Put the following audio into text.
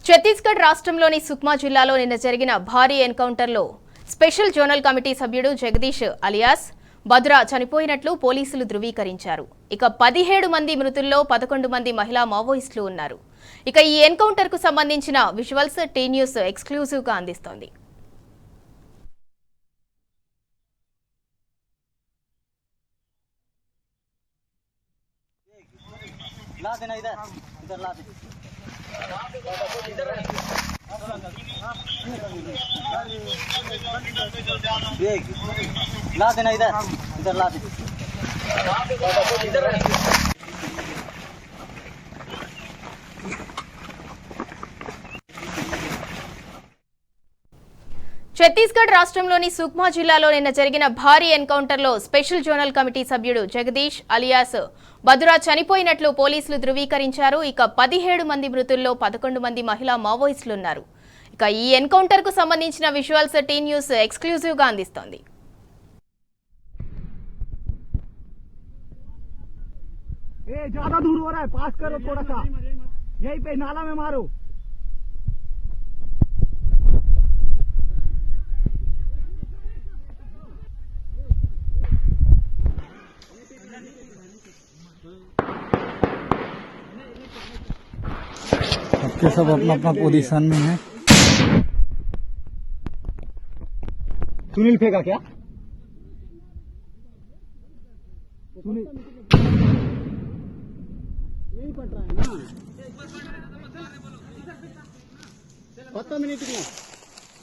ఛత్తీస్గఢ్ రాష్ట్రంలోని సుక్మా జిల్లాలో నిన్న జరిగిన భారీ ఎన్కౌంటర్లో స్పెషల్ జోనల్ కమిటీ సభ్యుడు జగదీష్ అలియాస్ బద్రా చనిపోయినట్లు పోలీసులు ధృవీకరించారు. ఇక 17 మంది మృతుల్లో 11 మంది మహిళా మావోయిస్టులు ఉన్నారు. ఇక ఈ ఎన్కౌంటర్కు సంబంధించిన విజువల్స్ టీ న్యూస్ ఎక్స్క్లూజివ్గా అందిస్తోంది. ला देना इधर इधर ला दे। ఛత్తీస్గఢ్ రాష్ట్రంలోని సుక్మా జిల్లాలో నిన్న జరిగిన భారీ ఎన్కౌంటర్లో స్పెషల్ జోనల్ కమిటీ సభ్యుడు జగదీష్ అలియాస్ బద్రా చనిపోయినట్లు పోలీసులు ధృవీకరించారు. ఇక 17 మంది మృతుల్లో 11 మంది మహిళా మావోయిస్టులు ఉన్నారు. ఇక ఈ ఎన్కౌంటర్కు సంబంధించిన విజువల్స్ టీ న్యూస్ ఎక్స్క్లూజివ్గా అందిస్తోంది. ज्यादा दूर हो रहा है, पास करो थोड़ा सा, यहीं पे नाला में मारो। सबके सब अपना अपना पोजीशन में है। सुनील फेंका क्या? सुनील यही पड़ रहा है ना, 10 मिनट में